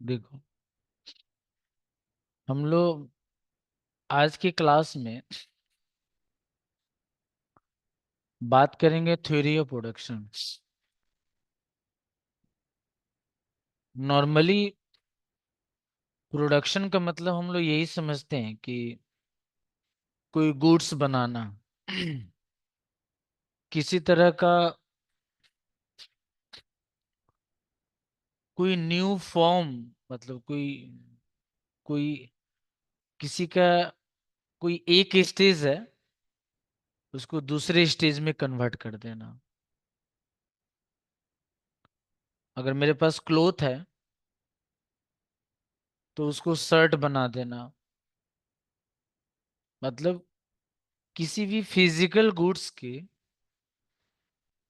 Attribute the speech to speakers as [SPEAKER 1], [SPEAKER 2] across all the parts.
[SPEAKER 1] देखो, हम लोग आज की क्लास में बात करेंगे theory of production. Normally production का मतलब हम लोग यही समझते हैं कि कोई गुड्स बनाना किसी तरह का कोई न्यू फॉर्म, मतलब कोई कोई किसी का कोई एक स्टेज है, उसको दूसरे स्टेज में कन्वर्ट कर देना। अगर मेरे पास क्लोथ है तो उसको शर्ट बना देना। मतलब किसी भी फिजिकल गुड्स के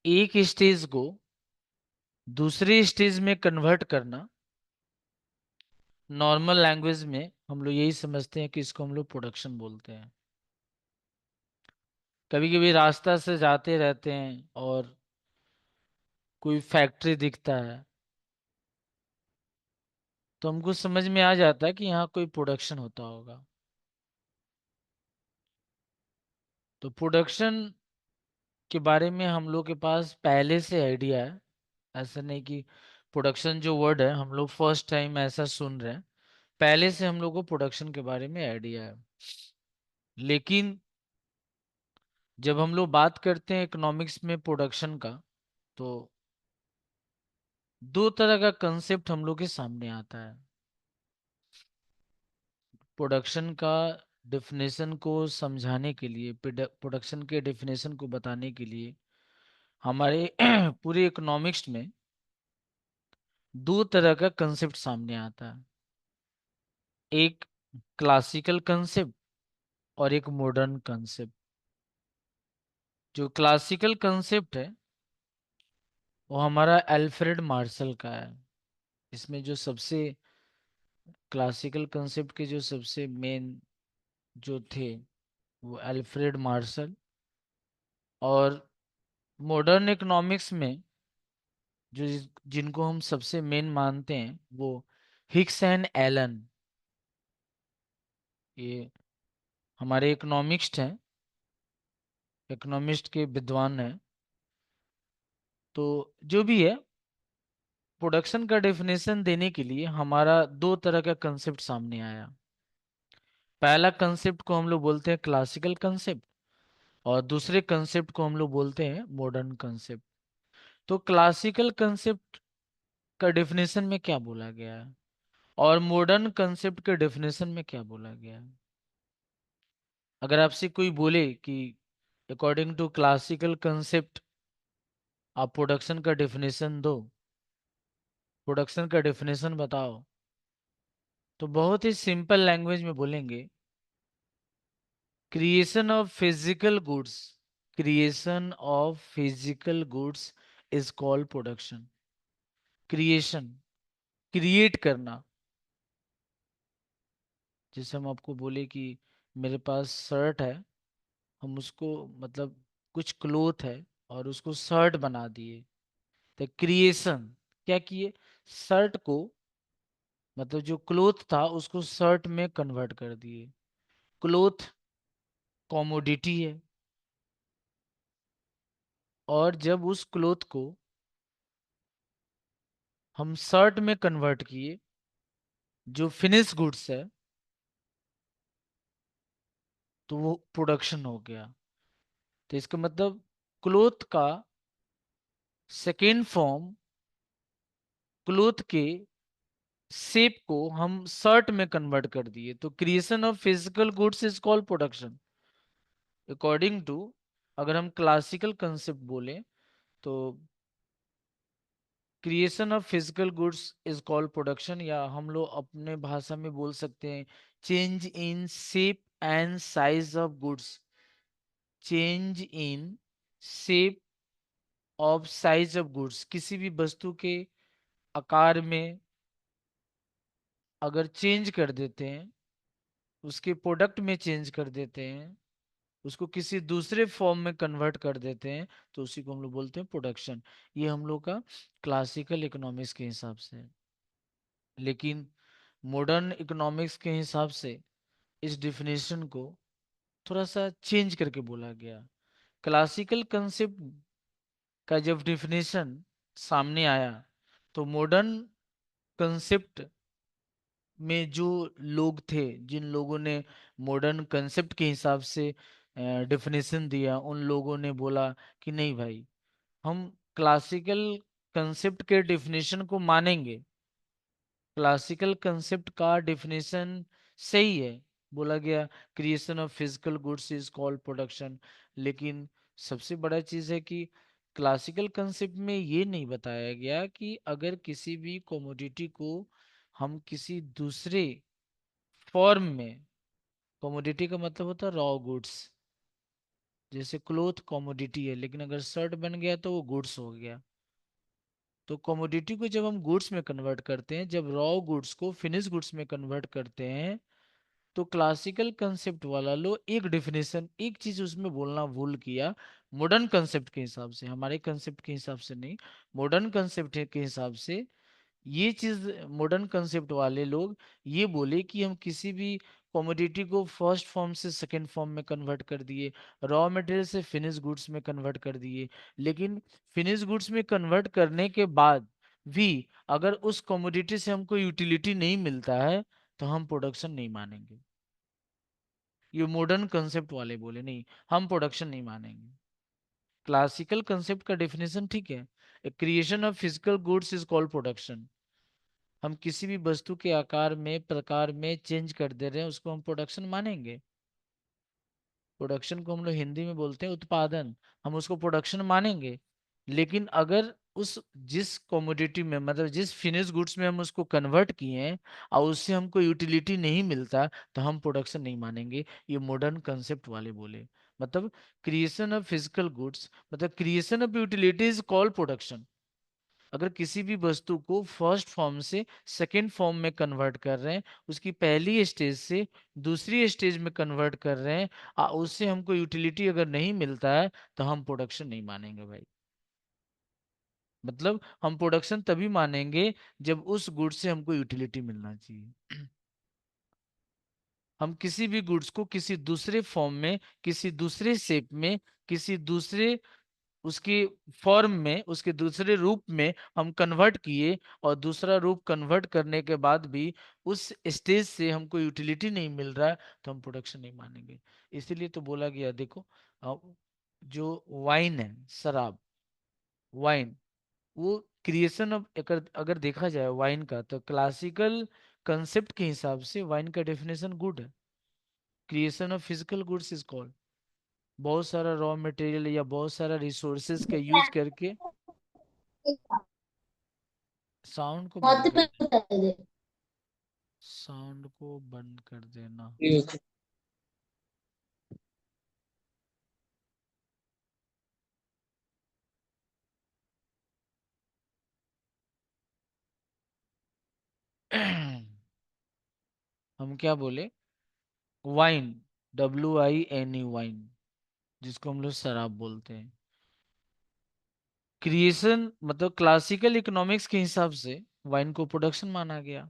[SPEAKER 1] एक स्टेज को दूसरे स्टेज में कन्वर्ट करना, नॉर्मल लैंग्वेज में हम लोग यही समझते हैं कि इसको हम लोग प्रोडक्शन बोलते हैं। कभी कभी रास्ता से जाते रहते हैं और कोई फैक्ट्री दिखता है तो हमको समझ में आ जाता है कि यहाँ कोई प्रोडक्शन होता होगा। तो प्रोडक्शन के बारे में हम लोग के पास पहले से आइडिया है। ऐसा नहीं कि प्रोडक्शन जो वर्ड है हम लोग फर्स्ट टाइम ऐसा सुन रहे हैं। पहले से हम लोग को प्रोडक्शन के बारे में आइडिया है। लेकिन जब हम लोग बात करते हैं इकोनॉमिक्स में प्रोडक्शन का, तो दो तरह का कंसेप्ट हम लोग के सामने आता है। प्रोडक्शन का डेफिनेशन को समझाने के लिए, प्रोडक्शन के डेफिनेशन को बताने के लिए हमारे पूरे इकोनॉमिक्स में दो तरह का कंसेप्ट सामने आता है। एक क्लासिकल कंसेप्ट और एक मॉडर्न कंसेप्ट। जो क्लासिकल कंसेप्ट है वो हमारा अल्फ्रेड मार्शल का है। इसमें जो सबसे क्लासिकल कंसेप्ट के जो सबसे मेन जो थे वो अल्फ्रेड मार्शल। और मॉडर्न इकोनॉमिक्स में जो जिनको हम सबसे मेन मानते हैं वो हिक्स एंड एलन। ये हमारे इकोनॉमिस्ट हैं, इकोनॉमिस्ट के विद्वान हैं। तो जो भी है, प्रोडक्शन का डेफिनेशन देने के लिए हमारा दो तरह का कंसेप्ट सामने आया। पहला कंसेप्ट को हम लोग बोलते हैं क्लासिकल कंसेप्ट और दूसरे कंसेप्ट को हम लोग बोलते हैं मॉडर्न कंसेप्ट। तो क्लासिकल कंसेप्ट का डेफिनेशन में क्या बोला गया है और मॉडर्न कंसेप्ट के डेफिनेशन में क्या बोला गया है। अगर आपसे कोई बोले कि अकॉर्डिंग टू क्लासिकल कंसेप्ट आप प्रोडक्शन का डेफिनेशन दो, प्रोडक्शन का डेफिनेशन बताओ, तो बहुत ही सिंपल लैंग्वेज में बोलेंगे creation of physical goods, creation of physical goods is called production. Creation, create करना। जैसे हम आपको बोले कि मेरे पास शर्ट है, हम उसको मतलब कुछ क्लोथ है और उसको शर्ट बना दिए। तो क्रिएशन क्या किए, शर्ट को मतलब जो क्लोथ था उसको शर्ट में कन्वर्ट कर दिए। क्लोथ कॉमोडिटी है और जब उस क्लोथ को हम शर्ट में कन्वर्ट किए, जो फिनिश गुड्स है, तो वो प्रोडक्शन हो गया। तो इसका मतलब क्लोथ का सेकेंड फॉर्म, क्लोथ के शेप को हम शर्ट में कन्वर्ट कर दिए। तो creation of physical goods is called production according to. अगर हम क्लासिकल कंसेप्ट बोले तो creation of physical goods is called production, या हम लोग अपने भाषा में बोल सकते हैं change in shape and size of goods. Change in shape of size of goods, किसी भी वस्तु के आकार में अगर चेंज कर देते हैं, उसके प्रोडक्ट में चेंज कर देते हैं, उसको किसी दूसरे फॉर्म में कन्वर्ट कर देते हैं, तो उसी को हम लोग बोलते हैं प्रोडक्शन। ये हम लोग का क्लासिकल इकोनॉमिक्स के हिसाब से है। लेकिन मॉडर्न इकोनॉमिक्स के हिसाब से इस डिफिनेशन को थोड़ा सा चेंज करके बोला गया। क्लासिकल कंसेप्ट का जब डिफिनेशन सामने आया तो मॉडर्न कंसेप्ट में जो लोग थे, जिन लोगों ने मॉडर्न कंसेप्ट के हिसाब से डिफिनेशन दिया, उन लोगों ने बोला कि नहीं भाई, हम क्लासिकल कंसेप्ट के डिफिनेशन को मानेंगे, क्लासिकल कंसेप्ट का डिफिनेशन सही है। बोला गया creation of physical goods is called production. लेकिन सबसे बड़ा चीज है कि क्लासिकल कंसेप्ट में ये नहीं बताया गया कि अगर किसी भी कमोडिटी को हम किसी दूसरे फॉर्म में, कमोडिटी का मतलब होता है रॉ गुड्स, जैसे क्लोथ कमोडिटी है, लेकिन अगर शर्ट बन गया तो वो गुड्स हो गया। तो कमोडिटी को जब हम गुड्स में कन्वर्ट करते हैं, जब रॉ गुड्स को फिनिश गुड्स में कन्वर्ट करते हैं, तो क्लासिकल कंसेप्ट वाला लो एक डेफिनेशन, एक चीज उसमें बोलना भूल किया। मॉडर्न कंसेप्ट के हिसाब से, हमारे कंसेप्ट के हिसाब से नहीं, मॉडर्न कंसेप्ट के हिसाब से ये चीज मॉडर्न कंसेप्ट वाले लोग ये बोले कि हम किसी भी कमोडिटी को फर्स्ट फॉर्म से सेकंड फॉर्म में कन्वर्ट कर दिए, रॉ मटेरियल से फिनिश गुड्स में कन्वर्ट कर दिए। लेकिन फिनिश गुड्स में कन्वर्ट करने के बाद भी अगर उस कमोडिटी से हमको यूटिलिटी नहीं मिलता है तो हम प्रोडक्शन नहीं मानेंगे। ये मॉडर्न कंसेप्ट वाले बोले नहीं, हम प्रोडक्शन नहीं मानेंगे। क्लासिकल कंसेप्ट का डेफिनेशन ठीक है, creation of physical goods is called production. हम किसी भी वस्तु के आकार में, प्रकार में चेंज कर दे रहे हैं, उसको हम प्रोडक्शन मानेंगे। प्रोडक्शन को हम लोग हिंदी में बोलते हैं उत्पादन, हम उसको प्रोडक्शन मानेंगे। लेकिन अगर उस जिस कमोडिटी में, मतलब जिस फिनिश गुड्स में हम उसको कन्वर्ट किए हैं और उससे हमको यूटिलिटी नहीं मिलता, तो हम प्रोडक्शन नहीं मानेंगे। ये मॉडर्न कंसेप्ट वाले बोले। मतलब क्रिएशन ऑफ फिजिकल गुड्स, मतलब creation of utility is called production. अगर किसी भी वस्तु को फर्स्ट फॉर्म से सेकंड फॉर्म में कन्वर्ट कर रहे हैं, उसकी पहली स्टेज से दूसरी स्टेज में कन्वर्ट कर रहे हैं, उससे हमको यूटिलिटी अगर नहीं मिलता है तो हम प्रोडक्शन नहीं मानेंगे भाई। मतलब हम प्रोडक्शन तभी मानेंगे जब उस गुड्स से हमको यूटिलिटी मिलना चाहिए। हम किसी भी गुड्स को किसी दूसरे फॉर्म में, किसी दूसरे शेप में, किसी दूसरे उसके फॉर्म में, उसके दूसरे रूप में हम कन्वर्ट किए, और दूसरा रूप कन्वर्ट करने के बाद भी उस स्टेज से हमको यूटिलिटी नहीं मिल रहा है, तो हम प्रोडक्शन नहीं मानेंगे। इसीलिए तो बोला गया, देखो अ, जो वाइन है, शराब, वाइन, वो क्रिएशन ऑफ, अगर अगर देखा जाए वाइन का, तो क्लासिकल कंसेप्ट के हिसाब से वाइन का डेफिनेशन गुड है। Creation of physical goods is called, बहुत सारा रॉ मटेरियल या बहुत सारा रिसोर्सेज का यूज करके। साउंड को बंद कर दे, साउंड को बंद कर देना। हम क्या बोले, वाइन, WINE, वाइन, जिसको हम लोग शराब बोलते हैं। क्रिएशन मतलब क्लासिकल इकोनॉमिक्स के हिसाब से वाइन को प्रोडक्शन माना गया।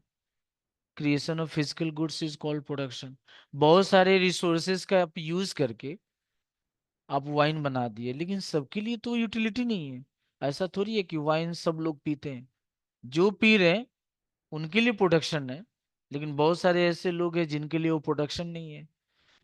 [SPEAKER 1] Creation of physical goods is called production. बहुत सारे रिसोर्सेज का आप यूज करके आप वाइन बना दिए, लेकिन सबके लिए तो यूटिलिटी नहीं है। ऐसा थोड़ी है कि वाइन सब लोग पीते हैं। जो पी रहे हैं उनके लिए प्रोडक्शन है, लेकिन बहुत सारे ऐसे लोग हैं जिनके लिए वो प्रोडक्शन नहीं है।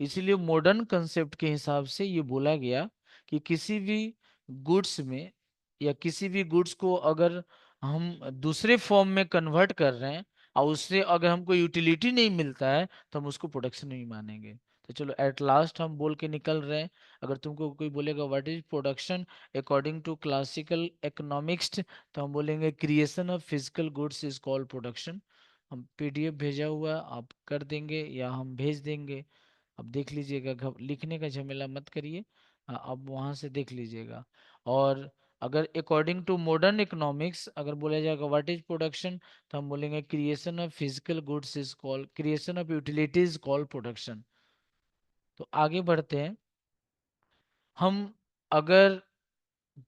[SPEAKER 1] इसीलिए मॉडर्न कंसेप्ट के हिसाब से ये बोला गया कि किसी भी गुड्स में, या किसी भी गुड्स को अगर हम दूसरे फॉर्म में कन्वर्ट कर रहे हैं और उससे अगर हमको यूटिलिटी नहीं मिलता है, तो हम उसको प्रोडक्शन नहीं मानेंगे। तो चलो एट लास्ट हम बोल के निकल रहे हैं। अगर तुमको कोई बोलेगा what is production according to classical economics, तो हम बोलेंगे creation of physical goods is called production. हम PDF भेजा हुआ आप कर देंगे या हम भेज देंगे, अब देख लीजिएगा, लिखने का झमेला मत करिए। अब वहां से देख लीजिएगा। और अगर अकॉर्डिंग टू मॉडर्न इकोनॉमिक्स अगर बोला जाएगा व्हाट इज प्रोडक्शन, तो हम बोलेंगे creation of physical goods is called, creation of utilities called production. तो आगे बढ़ते हैं। हम अगर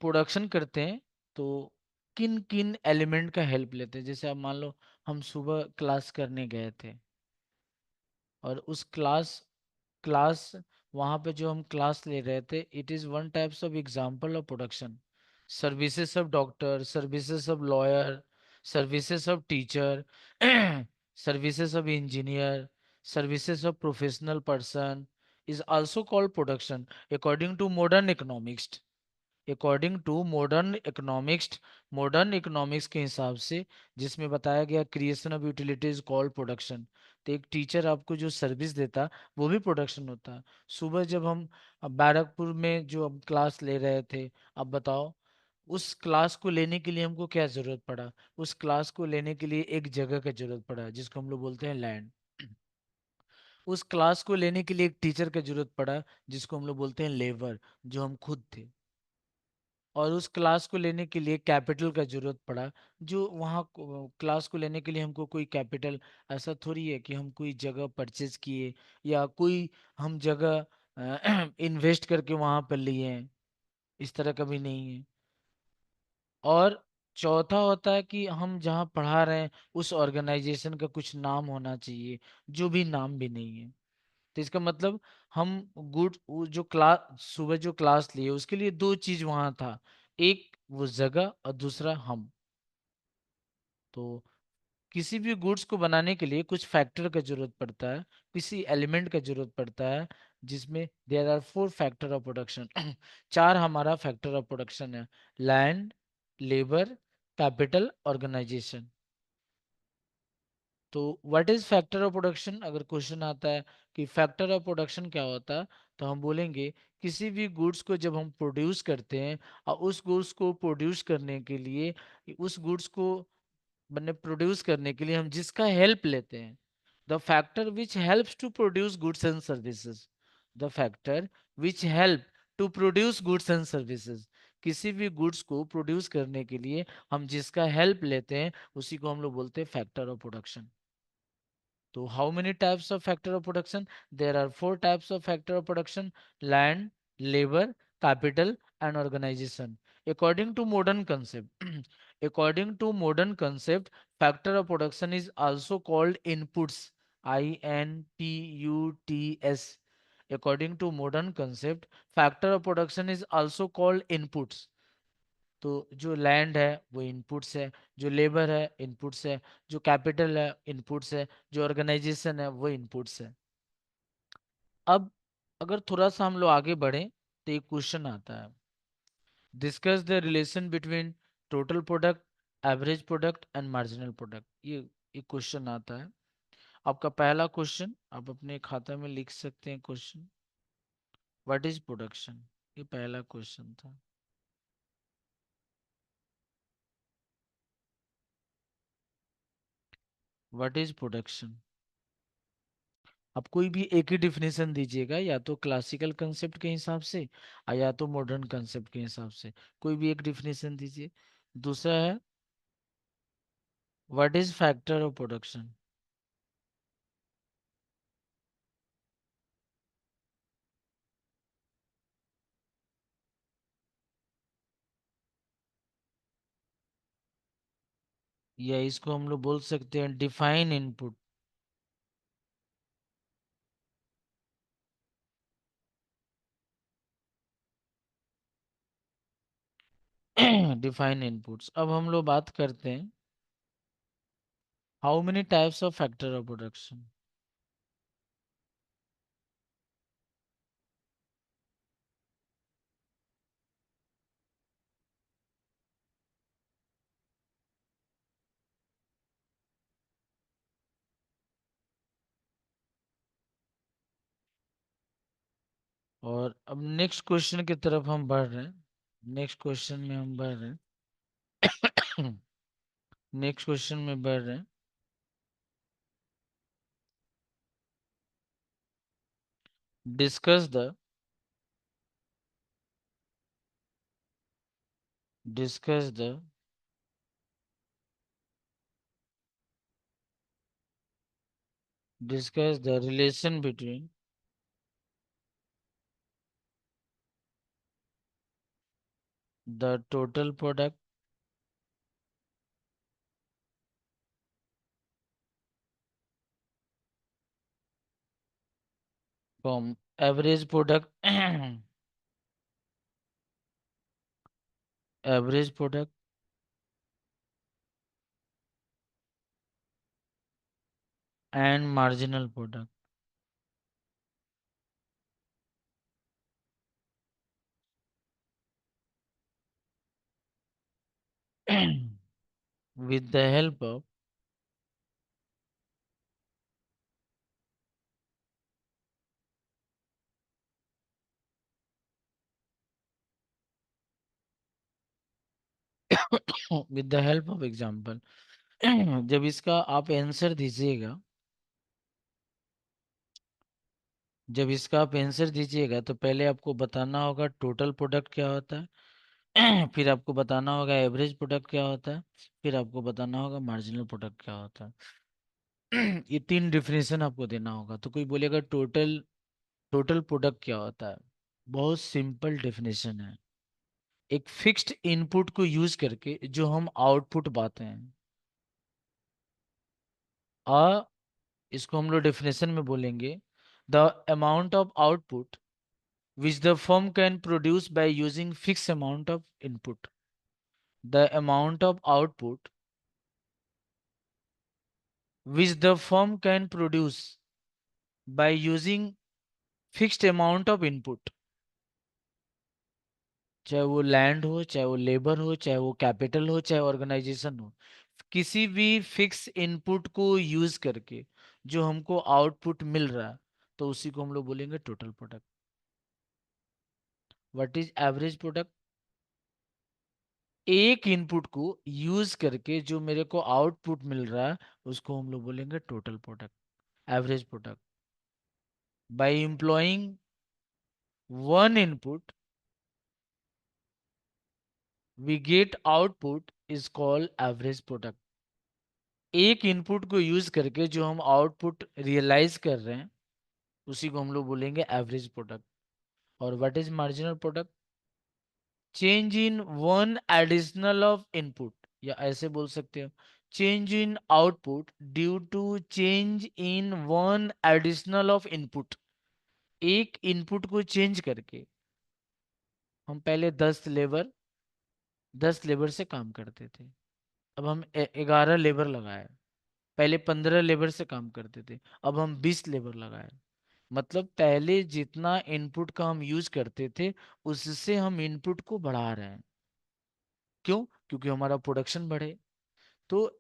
[SPEAKER 1] प्रोडक्शन करते हैं तो किन किन एलिमेंट का हेल्प लेते हैं, जैसे आप मान लो हम सुबह क्लास करने गए थे, और उस क्लास क्लास वहाँ पे जो हम क्लास ले रहे थे, it is one types of example of production. Services of doctor, services of lawyer, services of teacher, services of engineer, services of professional person is also called production according to modern economics। According to modern economics के हिसाब से, जिसमें बताया गया creation of utilities called production. तो एक teacher आपको जो सर्विस देता, वो भी प्रोडक्शन होता है। सुबह जब हम बैरकपुर में जो हम क्लास ले रहे थे, अब बताओ, उस क्लास को लेने के लिए हमको क्या जरूरत पड़ा? उस क्लास को लेने के लिए एक जगह का जरूरत पड़ा, जिसको हम लोग बोलते हैं लैंड। उस क्लास को लेने के लिए एक टीचर का जरूरत पड़ा, जिसको हम लोग बोलते हैं लेबर, जो हम खुद थे। और उस क्लास को लेने के लिए कैपिटल का जरूरत पड़ा, जो वहाँ क्लास को लेने के लिए हमको कोई कैपिटल, ऐसा थोड़ी है कि हम कोई जगह परचेज किए या कोई हम जगह इन्वेस्ट करके वहाँ पर लिए हैं, इस तरह का भी नहीं है। और चौथा होता है कि हम जहाँ पढ़ा रहे हैं उस ऑर्गेनाइजेशन का कुछ नाम होना चाहिए, जो भी नाम भी नहीं है। तो इसका मतलब हम जो क्लास सुबह जो क्लास लिए, उसके लिए दो चीज वहां था, एक वो जगह और दूसरा हम। तो किसी भी गुड्स को बनाने के लिए कुछ फैक्टर का जरूरत पड़ता है, किसी एलिमेंट का जरूरत पड़ता है, जिसमें there are four factor of production. चार हमारा फैक्टर ऑफ प्रोडक्शन है: लैंड, लेबर, कैपिटल, ऑर्गेनाइजेशन। तो what is factor of production? अगर क्वेश्चन आता है कि फैक्टर ऑफ प्रोडक्शन क्या होता है, तो हम बोलेंगे किसी भी गुड्स को जब हम प्रोड्यूस करते हैं, और उस गुड्स को प्रोड्यूस करने के लिए, उस गुड्स को मैंने प्रोड्यूस करने के लिए हम जिसका हेल्प लेते हैं, the factor which helps to produce goods and services, the factor which help to produce goods and services. किसी भी गुड्स को प्रोड्यूस करने के लिए हम जिसका हेल्प लेते हैं, उसी को हम लोग बोलते हैं factor of production. So how many types of factor of production? There are four types of factor of production: land, labor, capital, and organization. According to modern concept, according to modern concept, factor of production is also called inputs. INPUTS. According to modern concept, factor of production is also called inputs. तो जो land है वो inputs है, जो labour है inputs है, जो capital है इनपुट्स है, जो ऑर्गेनाइजेशन है वो इनपुट्स है। अब अगर थोड़ा सा हम लोग आगे बढ़े, तो एक क्वेश्चन आता है: discuss the relation between total product, average product and marginal product. ये एक क्वेश्चन आता है। आपका पहला क्वेश्चन आप अपने खाता में लिख सकते हैं। Question: what is production? ये पहला क्वेश्चन था। What is production? आप कोई भी एक ही डिफिनेशन दीजिएगा, या तो क्लासिकल कंसेप्ट के हिसाब से या तो मॉडर्न कंसेप्ट के हिसाब से, कोई भी एक डिफिनेशन दीजिए। दूसरा है, what is factor of production? या इसको हम लोग बोल सकते हैं डिफाइन इनपुट। Define inputs. अब हम लोग बात करते हैं, how many types of factor of production? और अब नेक्स्ट क्वेश्चन की तरफ हम बढ़ रहे हैं। नेक्स्ट क्वेश्चन में हम बढ़ रहे हैं। नेक्स्ट क्वेश्चन में बढ़ रहे हैं। Discuss the discuss the discuss the relation between the total product from average product average product and marginal product. with the help of with the help of example। जब इसका आप आंसर दीजिएगा, जब इसका आप आंसर दीजिएगा तो पहले आपको बताना होगा टोटल प्रोडक्ट क्या होता है। फिर आपको बताना होगा एवरेज प्रोडक्ट क्या होता है। फिर आपको बताना होगा मार्जिनल प्रोडक्ट क्या होता है। ये तीन डिफिनेशन आपको देना होगा। तो कोई बोलेगा टोटल टोटल प्रोडक्ट क्या होता है। बहुत सिंपल डेफिनेशन है। एक फिक्स्ड इनपुट को यूज करके जो हम आउटपुट पाते हैं, आ इसको हम लोग डेफिनेशन में बोलेंगे the amount of output which the firm can produce by using fixed amount of input। The amount of output which the firm can produce by using fixed amount of input। चाहे वो land हो, चाहे वो labour हो, चाहे वो capital हो, चाहे ऑर्गेनाइजेशन हो, किसी भी फिक्स इनपुट को यूज करके जो हमको आउटपुट मिल रहा है, तो उसी को हम लोग बोलेंगे total product. What is average product? एक इनपुट को यूज करके जो मेरे को आउटपुट मिल रहा है, उसको हम लोग बोलेंगे total product, average product. By employing one input we get output is called average product. एक इनपुट को यूज करके जो हम आउटपुट रियलाइज कर रहे हैं, उसी को हम लोग बोलेंगे एवरेज प्रोडक्ट। और what is marginal product? Change in one additional of input, या ऐसे बोल सकते हो change in output due to change in one additional of input. एक इनपुट को चेंज करके हम पहले 10 लेबर से काम करते थे, अब हम 11 लेबर लगाए। पहले 15 लेबर से काम करते थे, अब हम 20 लेबर लगाए। मतलब पहले जितना इनपुट का हम यूज करते थे, उससे हम इनपुट को बढ़ा रहे हैं। क्यों? क्योंकि हमारा प्रोडक्शन बढ़े। तो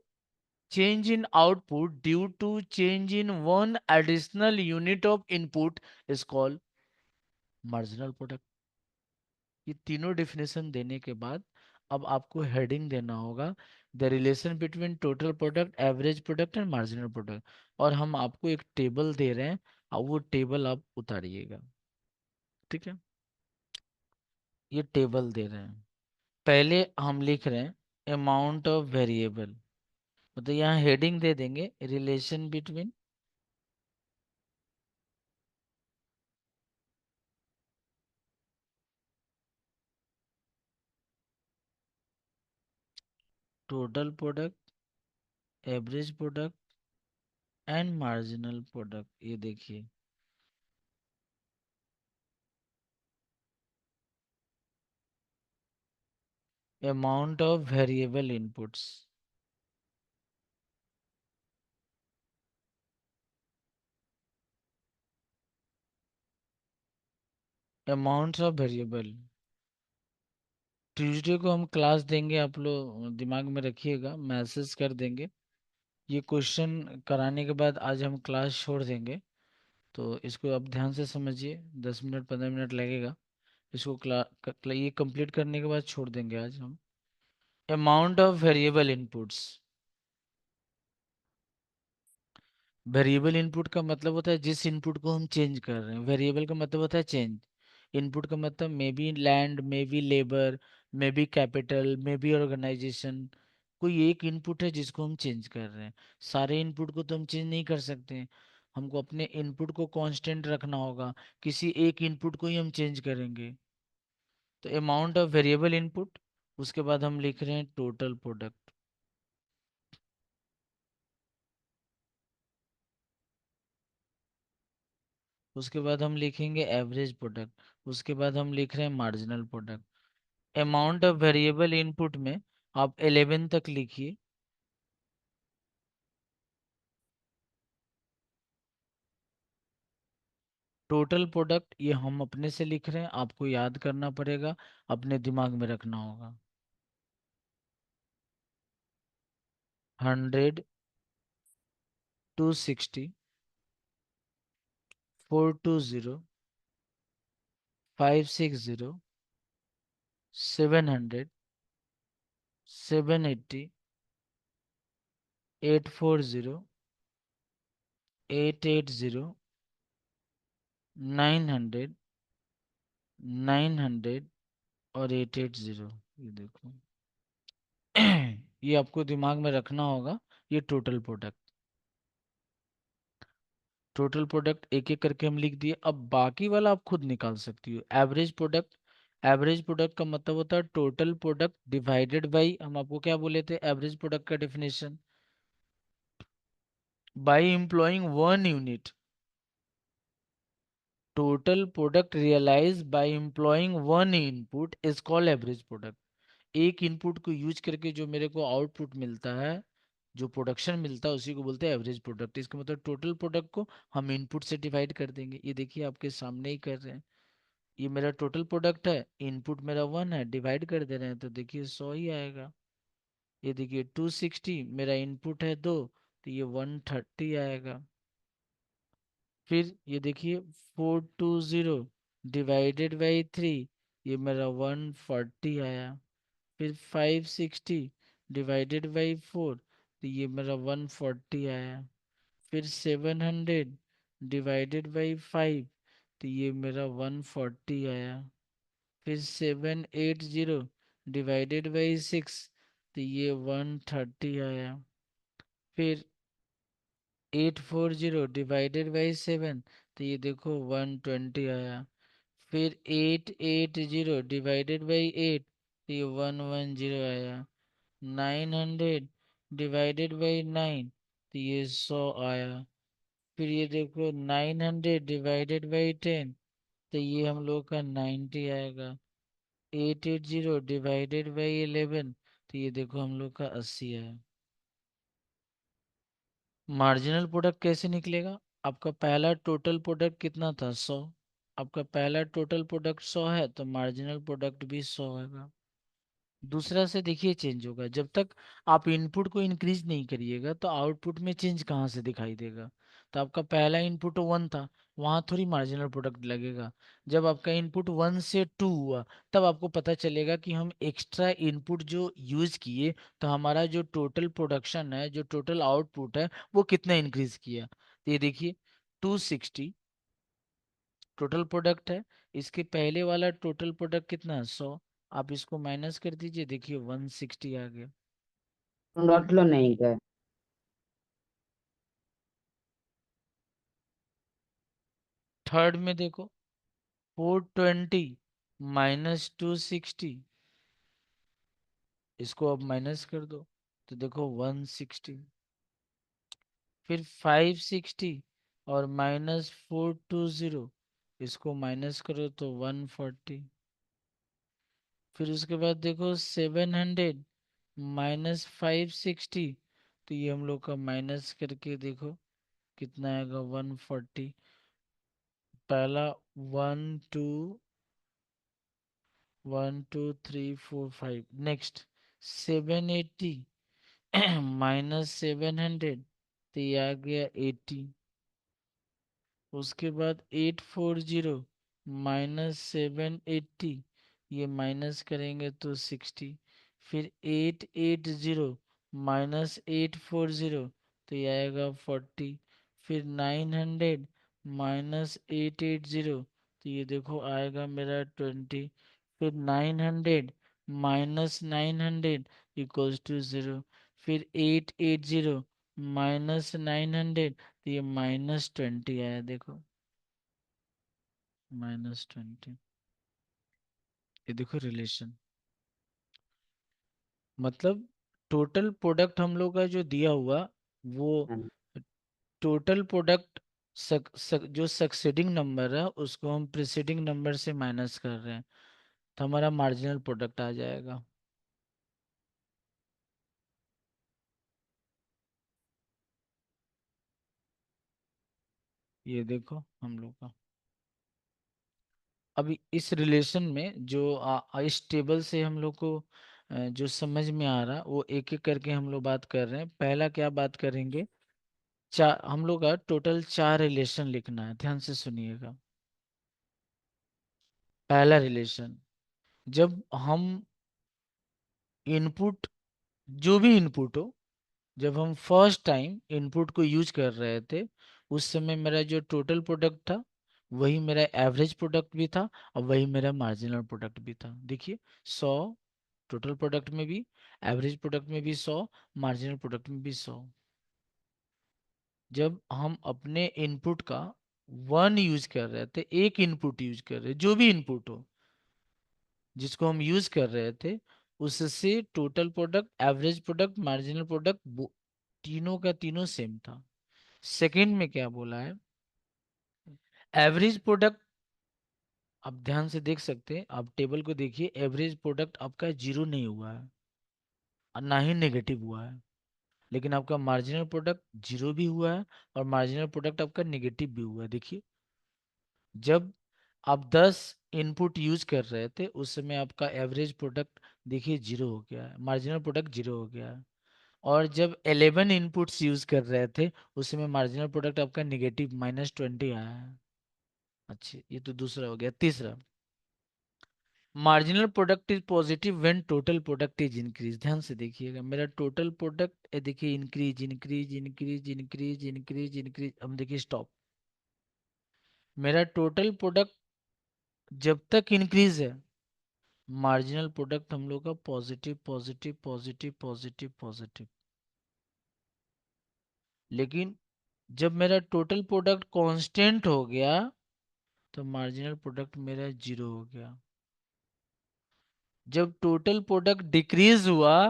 [SPEAKER 1] change in output due to change in one additional unit of input is called marginal product। ये तीनों डेफिनेशन देने के बाद अब आपको हेडिंग देना होगा the relation between total product, average product and marginal product. और हम आपको एक टेबल दे रहे हैं, अब वो टेबल आप उतारिएगा। ठीक है, ये टेबल दे रहे हैं। पहले हम लिख रहे हैं अमाउंट ऑफ वेरिएबल, मतलब यहाँ हेडिंग दे देंगे relation between total product, average product and marginal product. ये देखिए, amount of variable inputs, amounts of variable. Tuesday को हम क्लास देंगे, आप लोग दिमाग में रखिएगा, मैसेज कर देंगे। ये क्वेश्चन कराने के बाद आज हम क्लास छोड़ देंगे। तो इसको आप ध्यान से समझिए, 10 मिनट 15 मिनट लगेगा। इसको ये कंप्लीट करने के बाद छोड़ देंगे आज हम। Amount of variable inputs. Variable input का मतलब होता है जिस इनपुट को हम चेंज कर रहे हैं। वेरिएबल का मतलब होता है चेंज। इनपुट का मतलब may be land, may be labour, may be capital, may be organisation. कोई एक इनपुट है जिसको हम चेंज कर रहे हैं। सारे इनपुट को तो हम चेंज नहीं कर सकते हैं। हमको अपने इनपुट को कांस्टेंट रखना होगा, किसी एक इनपुट को ही हम चेंज करेंगे। तो अमाउंट ऑफ वेरिएबल इनपुट, उसके बाद हम लिख रहे हैं टोटल प्रोडक्ट। उसके बाद हम लिखेंगे एवरेज प्रोडक्ट, उसके बाद हम लिख रहे हैं marginal product. Amount of variable input में आप 11 तक लिखिए। टोटल प्रोडक्ट ये हम अपने से लिख रहे हैं, आपको याद करना पड़ेगा, अपने दिमाग में रखना होगा। 100, 260, 420, 560, 700, 780, 840, 880, 900, 900 और 880। ये देखो ये आपको दिमाग में रखना होगा। ये टोटल प्रोडक्ट, टोटल प्रोडक्ट एक एक करके हम लिख दिए। अब बाकी वाला आप खुद निकाल सकती हो। एवरेज प्रोडक्ट, एवरेज प्रोडक्ट का मतलब होता है टोटल प्रोडक्ट डिवाइडेड बाई, हम आपको क्या बोले थे एवरेज प्रोडक्ट का definition, by employing 1 unit. Total product realise by employing 1 input is called average product. एक इनपुट को यूज करके जो मेरे को आउटपुट मिलता है, जो प्रोडक्शन मिलता है, उसी को बोलते हैं एवरेज प्रोडक्ट। इसका मतलब टोटल प्रोडक्ट को हम इनपुट से डिवाइड कर देंगे। ये देखिए आपके सामने ही कर रहे हैं, ये मेरा टोटल प्रोडक्ट है, इनपुट मेरा 1 है, डिवाइड कर दे रहे हैं तो देखिए 100 ही आएगा। ये देखिए 260 मेरा इनपुट है 2, तो ये 130 आएगा। फिर ये देखिए 420 डिवाइडेड बाई 3, ये मेरा 140 आया। फिर 560 डिवाइडेड बाई 4, तो ये मेरा 140 आया। फिर 700 डिवाइडेड बाई 5, तो ये मेरा 140 आया। फिर 780 डिवाइडेड बाई 6, तो ये 130 आया। फिर 840 डिवाइडेड बाई 7, तो ये देखो 120 आया। फिर 880 डिवाइडेड बाई 8, तो ये 110 आया। 900 डिवाइडेड बाई 9, तो ये 100 आया। फिर ये देखो 900 डिवाइडेड बाई 10, तो ये हम लोग का 90 आएगा। 880 डिवाइडेड बाई 11, तो ये देखो हम लोग का 80 आया। मार्जिनल प्रोडक्ट कैसे निकलेगा? आपका पहला टोटल प्रोडक्ट कितना था? 100। आपका पहला टोटल प्रोडक्ट 100 है तो मार्जिनल प्रोडक्ट भी 100 है। दूसरा से देखिए चेंज होगा, जब तक आप इनपुट को इंक्रीज नहीं करिएगा तो आउटपुट में चेंज कहाँ से दिखाई देगा? तो आपका पहला इनपुट 1 था, वहां थोड़ी मार्जिनल प्रोडक्ट लगेगा। जब आपका इनपुट 1 से 2 हुआ, तब आपको पता चलेगा कि हम एक्स्ट्रा इनपुट जो यूज किए, तो हमारा जो टोटल प्रोडक्शन है, जो टोटल आउटपुट है, वो कितना इंक्रीज किया। तो ये देखिए 260 टोटल प्रोडक्ट है, इसके पहले वाला टोटल प्रोडक्ट कितना है? 100। आप इसको माइनस कर दीजिए, देखिए 160 आ गया।
[SPEAKER 2] नोट लो नहीं गए।
[SPEAKER 1] थर्ड में देखो 420 माइनस 260, इसको अब माइनस कर दो तो देखो 160। फिर 560 और माइनस 420, इसको माइनस करो तो 140। फिर उसके बाद देखो 700 माइनस 560, तो ये हम लोग का माइनस करके देखो कितना आएगा, 140। पहला 1 2 1 2 3 4 5, नेक्स्ट 780 माइनस 700, तो ये आ गया 80। उसके बाद 840 माइनस 780, ये माइनस करेंगे तो 60। फिर 880 माइनस 840, तो ये आएगा 40। फिर 900 माइनस 880, तो ये देखो आएगा मेरा 20। फिर 900 माइनस 900 इक्वल्स टू 0। फिर 880 माइनस 900, तो ये -20 आया देखो, -20। ये देखो रिलेशन, मतलब टोटल प्रोडक्ट हम लोग का जो दिया हुआ, वो
[SPEAKER 2] हाँ,
[SPEAKER 1] टोटल प्रोडक्ट जो सक्सीडिंग नंबर है उसको हम प्रीसीडिंग नंबर से माइनस कर रहे हैं, तो हमारा मार्जिनल प्रोडक्ट आ जाएगा। ये देखो हम लोग का अभी इस रिलेशन में जो इस टेबल से हम लोग को जो समझ में आ रहा वो एक एक करके हम लोग बात कर रहे हैं। पहला क्या बात करेंगे, चार हम लोग का टोटल 4 रिलेशन लिखना है, ध्यान से सुनिएगा। पहला रिलेशन, जब हम इनपुट, जो भी इनपुट हो, जब हम फर्स्ट टाइम इनपुट को यूज कर रहे थे उस समय मेरा जो टोटल प्रोडक्ट था वही मेरा एवरेज प्रोडक्ट भी था और वही मेरा मार्जिनल प्रोडक्ट भी था। देखिए 100 टोटल प्रोडक्ट में भी, एवरेज प्रोडक्ट में भी 100, मार्जिनल प्रोडक्ट में भी 100। जब हम अपने इनपुट का वन यूज कर रहे थे, एक इनपुट यूज कर रहे, जो भी इनपुट हो जिसको हम यूज कर रहे थे, उससे total product, average product, marginal product तीनों का तीनों सेम था। सेकंड में क्या बोला है, एवरेज प्रोडक्ट, आप ध्यान से देख सकते हैं, आप टेबल को देखिए, एवरेज प्रोडक्ट आपका जीरो नहीं हुआ है और ना ही नेगेटिव हुआ है, लेकिन आपका मार्जिनल प्रोडक्ट जीरो भी हुआ है और मार्जिनल प्रोडक्ट आपका नेगेटिव भी हुआ है। देखिए जब आप 10 इनपुट यूज कर रहे थे उस समय आपका एवरेज प्रोडक्ट देखिए जीरो हो गया है, मार्जिनल प्रोडक्ट जीरो हो गया है। और जब 11 इनपुट्स यूज कर रहे थे उस समय मार्जिनल प्रोडक्ट आपका निगेटिव -20 आया है। अच्छा, ये तो दूसरा हो गया। तीसरा, marginal product is positive when total product is increase. ध्यान से देखिएगा, मेरा टोटल प्रोडक्ट देखिए increase increase increase increase increase increase, अब देखिए स्टॉप। मेरा टोटल प्रोडक्ट जब तक इंक्रीज है, मार्जिनल प्रोडक्ट हम लोग का positive positive positive positive positive. लेकिन जब मेरा टोटल प्रोडक्ट कांस्टेंट हो गया तो मार्जिनल प्रोडक्ट मेरा जीरो हो गया। जब टोटल प्रोडक्ट डिक्रीज हुआ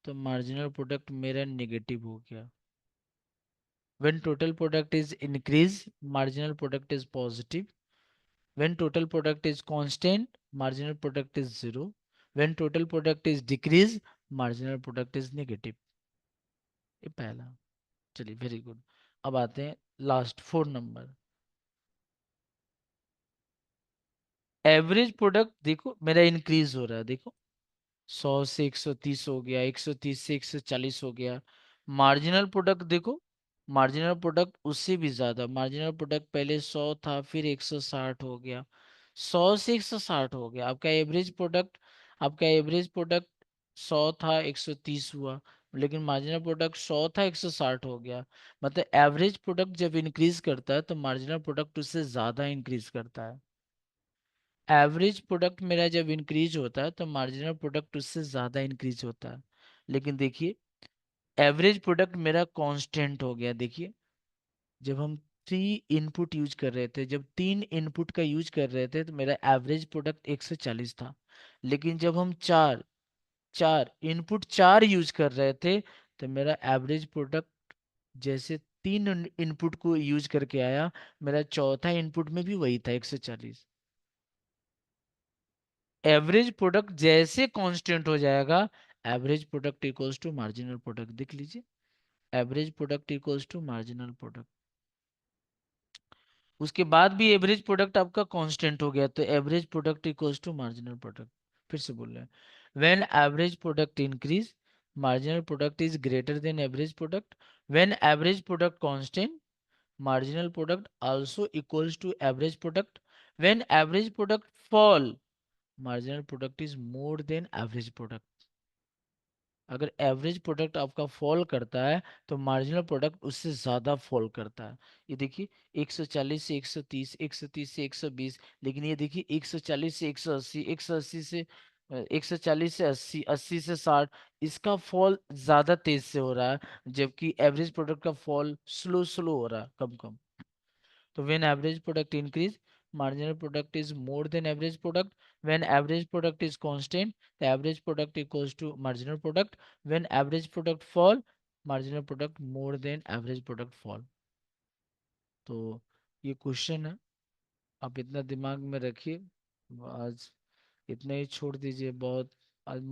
[SPEAKER 1] तो मार्जिनल प्रोडक्ट मेरा नेगेटिव हो गया। when total product is increase, marginal product is positive. When total product is constant, marginal product is zero. When total product is decrease, marginal product is negative। ये पहला। चलिए very good. अब आते हैं last 4 number, average product. देखो मेरा increase हो रहा है, देखो 100 से 130 हो गया, 130 से 140 हो गया। मार्जिनल प्रोडक्ट देखो, मार्जिनल प्रोडक्ट उससे भी ज्यादा, मार्जिनल प्रोडक्ट पहले 100 था फिर 160 हो गया, 100 से 160 हो गया। आपका एवरेज प्रोडक्ट, आपका एवरेज प्रोडक्ट 100 था 130 हुआ, लेकिन मार्जिनल प्रोडक्ट 100 था 160 हो गया। मतलब एवरेज प्रोडक्ट जब इंक्रीज करता है तो मार्जिनल प्रोडक्ट उससे ज्यादा इंक्रीज करता है। एवरेज प्रोडक्ट मेरा जब इंक्रीज होता है तो मार्जिनल प्रोडक्ट उससे ज़्यादा इंक्रीज होता है। लेकिन देखिए एवरेज प्रोडक्ट मेरा कांस्टेंट हो गया। देखिए जब हम 3 इनपुट यूज कर रहे थे, जब 3 इनपुट का यूज कर रहे थे तो मेरा एवरेज प्रोडक्ट 140 था। लेकिन जब हम चार चार इनपुट 4 यूज कर रहे थे तो मेरा एवरेज प्रोडक्ट जैसे 3 इनपुट को यूज करके आया, मेरा चौथा इनपुट में भी वही था 140। एवरेज प्रोडक्ट जैसे कांस्टेंट हो जाएगा, average product equals to marginal product. देख लीजिए, average product equals to marginal product. उसके बाद भी एवरेज प्रोडक्ट आपका कांस्टेंट हो गया तो average product equals to marginal product. फिर से बोल रहे हैं, when average product increase, marginal product is greater than average product. When average product constant, marginal product also equals to average product। when average product fall, marginal product is more than average product। अगर average product आपका fall करता है तो marginal product उससे ज़्यादा fall करता है। ये देखिए 140 से 130, 130 से 120, लेकिन ये देखिए 140 से 180, 180 से 140 से 80, 80 से 60, इसका फॉल ज़्यादा तेज से हो रहा है, जबकि एवरेज प्रोडक्ट का फॉल स्लो स्लो हो रहा है, कम कम। तो when average product increase, marginal product is more than average product। when average product is constant, the average product equals to marginal product। when average product fall, marginal product more than average product fall। तो ये question है, आप इतना दिमाग में रखिए। आज इतना ही छोड़ दीजिए, बहुत आज